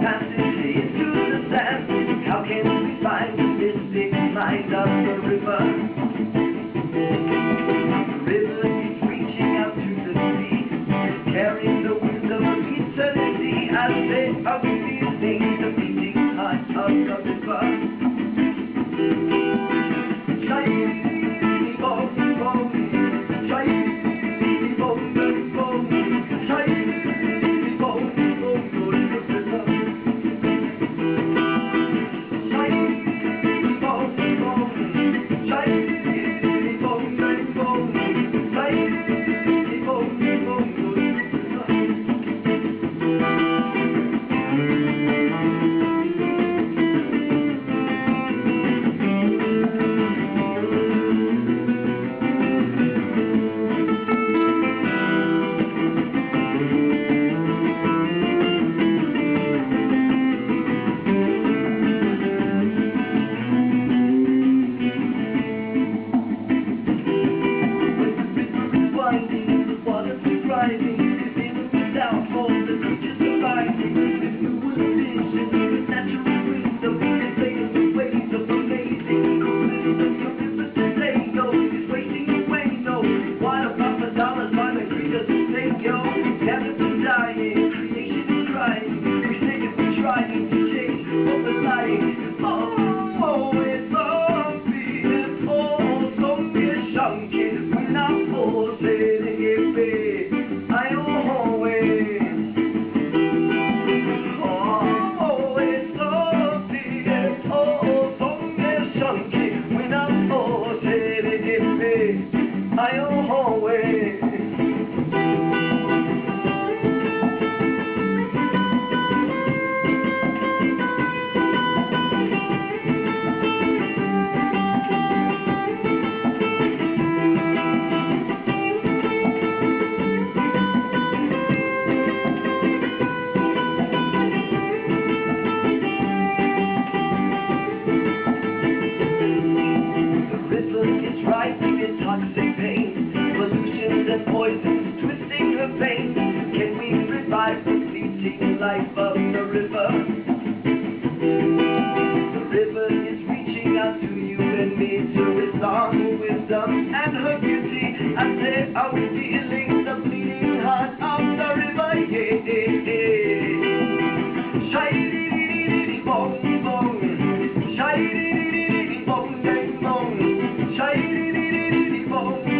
passage into the sand. How can we find the mystic mind of the river? The river is reaching out to the sea, carrying the wisdom of eternity. As they are revealing the beating heart of the river. Shiny bong bong, shiny bong bong bong, shiny bong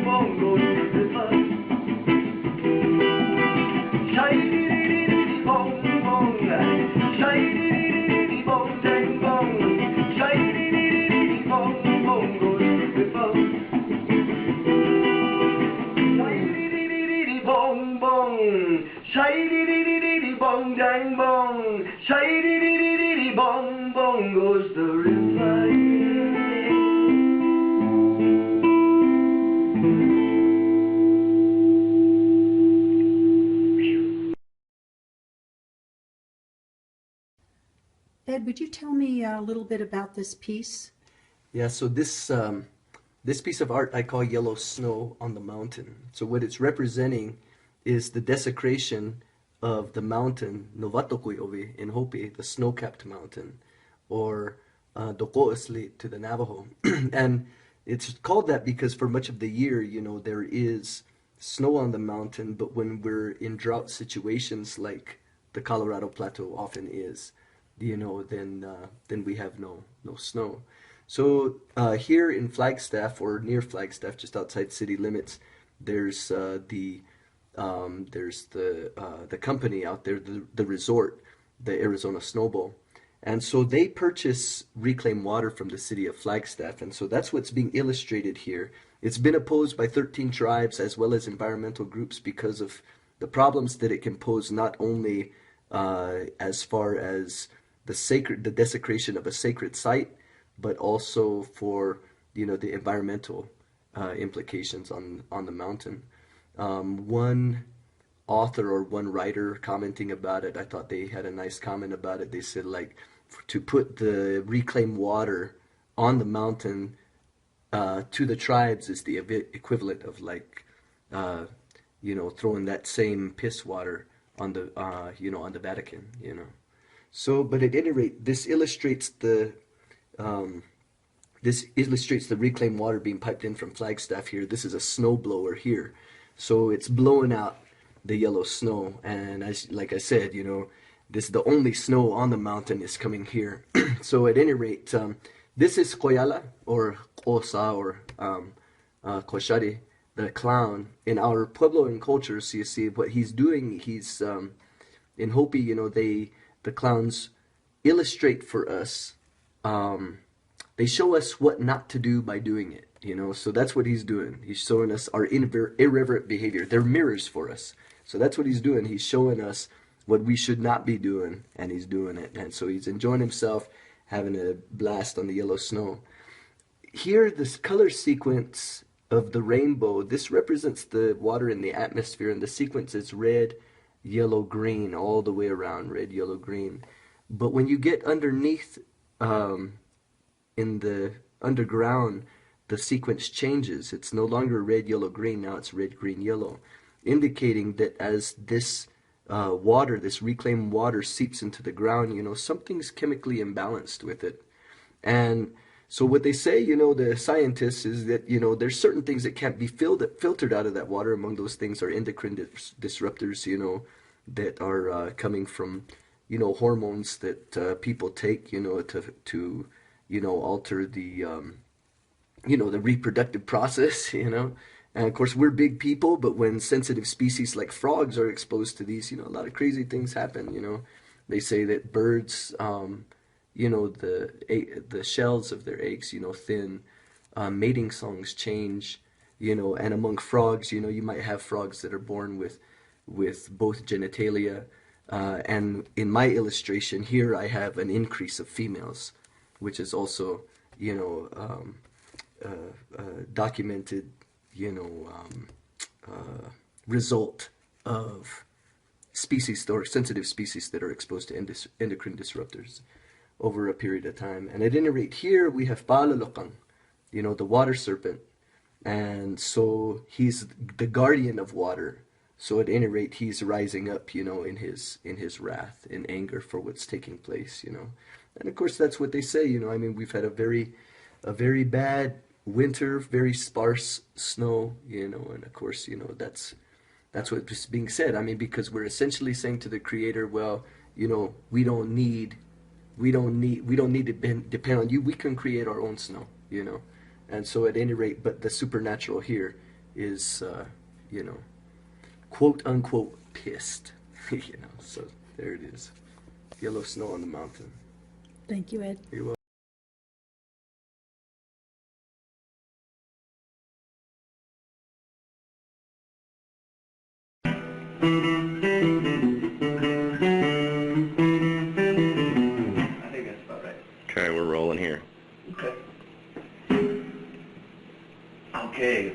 bong goes the river. Shiny bong bong, shiny bong bong bong, shiny bong bong goes the river. Ed, would you tell me a little bit about this piece? Yeah, so this piece of art I call Yellow Snow on the Mountain. So what it's representing is the desecration of the mountain Novatokuyovi in Hopi, the snow-capped mountain, or Doko'asli to the Navajo. And it's called that because for much of the year, you know, there is snow on the mountain, but when we're in drought situations like the Colorado Plateau often is, you know, then we have no snow. So here in Flagstaff or near Flagstaff, just outside city limits, there's the company out there, the resort, the Arizona Snow Bowl. And so they purchase reclaimed water from the city of Flagstaff. And so that's what's being illustrated here. It's been opposed by 13 tribes as well as environmental groups because of the problems that it can pose, not only as far as the desecration of a sacred site, but also for, you know, the environmental implications on the mountain. One author or one writer commenting about it, I thought they had a nice comment about it. They said, like, to put the reclaimed water on the mountain to the tribes is the equivalent of, like, you know, throwing that same piss water on the, you know, on the Vatican, you know. So, but at any rate, this illustrates the reclaimed water being piped in from Flagstaff here. This is a snow blower here. So it's blowing out the yellow snow. And like I said, this the only snow on the mountain is coming here. So at any rate, this is Koyala or Kosa or Koshari, the clown. In our Puebloan cultures, you see what he's doing, he's in Hopi, the clowns illustrate for us they show us what not to do by doing it, so that's what he's doing. He's showing us our irreverent behavior. They're mirrors for us. So that's what he's doing. He's showing us what we should not be doing, and he's doing it. And so he's enjoying himself, having a blast on the yellow snow. Here, this color sequence of the rainbow, this represents the water in the atmosphere, and the sequence is red, yellow, green, all the way around, red, yellow, green. But when you get underneath, in the underground, the sequence changes. It's no longer red, yellow, green. Now it's red, green, yellow, indicating that as this water, this reclaimed water, seeps into the ground, something's chemically imbalanced with it. And so what they say, the scientists, is that, there's certain things that can't be filtered out of that water. Among those things are endocrine disruptors, that are coming from, hormones that people take, to alter the, the reproductive process, And of course, we're big people, but when sensitive species like frogs are exposed to these, a lot of crazy things happen, They say that birds, the shells of their eggs, thin, mating songs change, and among frogs, you might have frogs that are born with both genitalia, and in my illustration here, I have an increase of females, which is also, documented, result of species or sensitive species that are exposed to endocrine disruptors over a period of time. And at any rate, here we have Palalokang, the water serpent. And so he's the guardian of water. So at any rate, he's rising up, in his wrath, in anger for what's taking place, And of course, that's what they say, we've had a very bad winter, very sparse snow, and of course, that's what's being said. Because we're essentially saying to the Creator, well, we don't need to depend on you. We can create our own snow, And so at any rate, but the supernatural here is, quote unquote pissed, So there it is, yellow snow on the mountain. Thank you, Ed. You're welcome. I think that's about right. Okay, we're rolling here. Okay. Okay.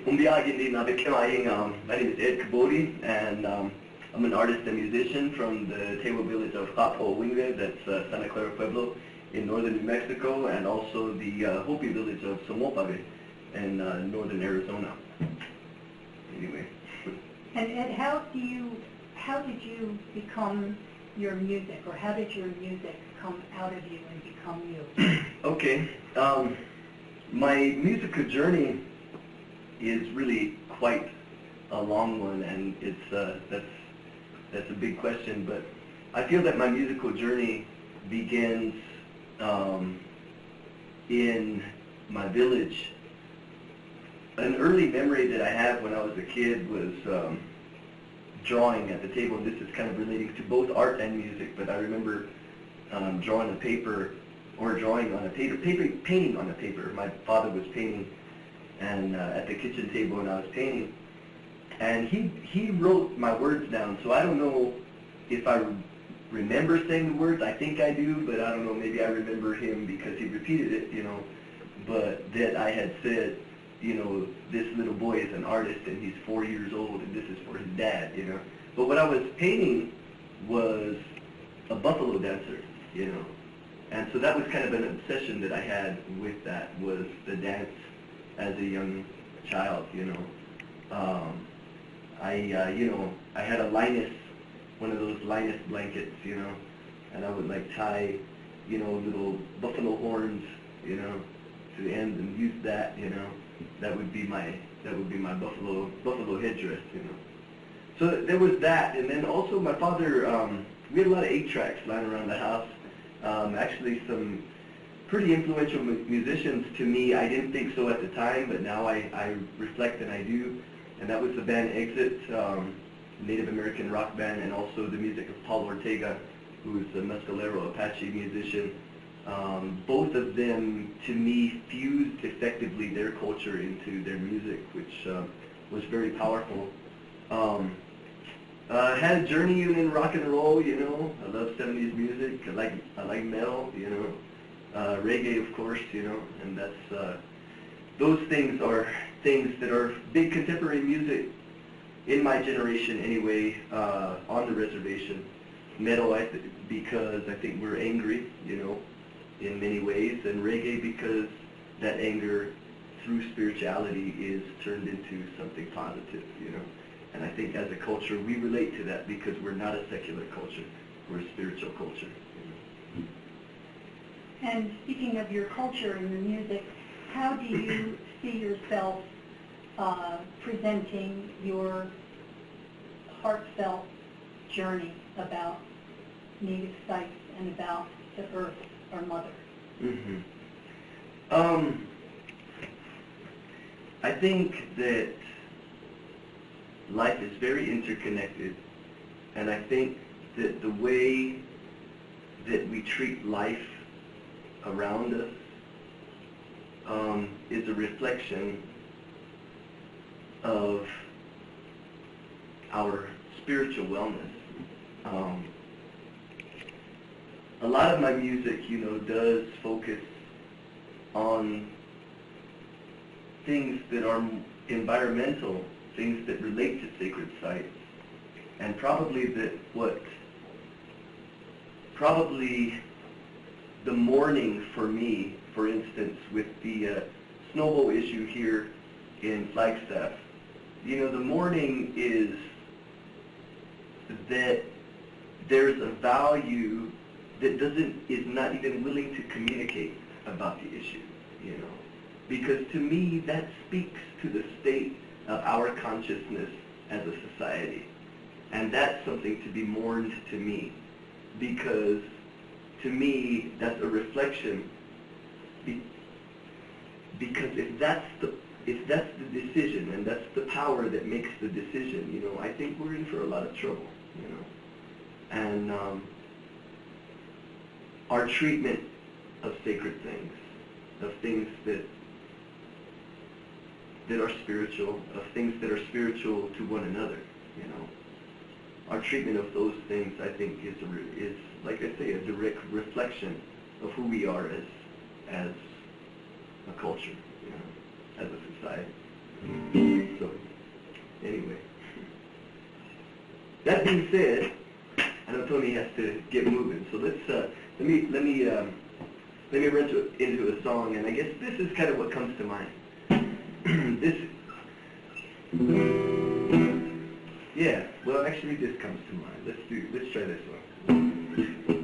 My name is Ed Kabotie, and I'm an artist and musician from the Tewa village of Hapo Wingre, that's Santa Clara Pueblo in northern New Mexico, and also the Hopi village of Somopare in northern Arizona. Anyway. And Ed, how did you become your music, or how did your music come out of you and become you? Okay. My musical journey is really quite a long one, and it's that's a big question. But I feel that my musical journey begins in my village. An early memory that I have when I was a kid was drawing at the table, and this is kind of relating to both art and music, but I remember drawing on paper, or drawing on a paper, painting on a paper. My father was painting, and at the kitchen table, and I was painting, and he wrote my words down. So I don't know if I remember saying the words. I think I do, but I don't know. Maybe I remember him because he repeated it, But that I had said, this little boy is an artist and he's 4 years old and this is for his dad, But what I was painting was a buffalo dancer, And so that was kind of an obsession that I had with that, was the dance as a young child, I had a Linus, one of those Linus blankets, and I would like tie, you know, little buffalo horns, you know, to the end and use that, you know. That would be my buffalo headdress, you know. So there was that, and then also my father, we had a lot of 8-tracks lying around the house. Actually, some pretty influential musicians to me. I didn't think so at the time, but now I reflect and I do. And that was the band Exit, Native American rock band, and also the music of Paul Ortega, who is a Mescalero Apache musician. Both of them, to me, fused effectively their culture into their music, which was very powerful. Had a journey in rock and roll, you know. I love 70s music. I like metal, you know. Reggae, of course, you know. And that's those things are things that are big contemporary music in my generation, anyway. On the reservation, metal, because I think we're angry, you know, in many ways, and reggae because that anger through spirituality is turned into something positive, you know. And I think as a culture, we relate to that because we're not a secular culture. We're a spiritual culture. You know? And speaking of your culture and your music, how do you see yourself presenting your heartfelt journey about native sites and about the earth, our mother? Mm-hmm. I think that life is very interconnected, and I think that the way that we treat life around us is a reflection of our spiritual wellness. A lot of my music, you know, does focus on things that are environmental, things that relate to sacred sites, and probably the mourning for me, for instance, with the snowball issue here in Flagstaff, you know, the mourning is that there's a value that is not even willing to communicate about the issue, you know, because to me that speaks to the state of our consciousness as a society, and that's something to be mourned to me, because to me that's a reflection, because if that's the decision and that's the power that makes the decision, you know, I think we're in for a lot of trouble, you know. And our treatment of sacred things, of things that are spiritual, of things that are spiritual to one another, you know. Our treatment of those things, I think, is like I say, a direct reflection of who we are as a culture, you know, as a society. So, anyway. That being said, I know Tony has to get moving, so let me run into a song, and I guess this is kind of what comes to mind. Yeah, well, actually this comes to mind. Let's try this one.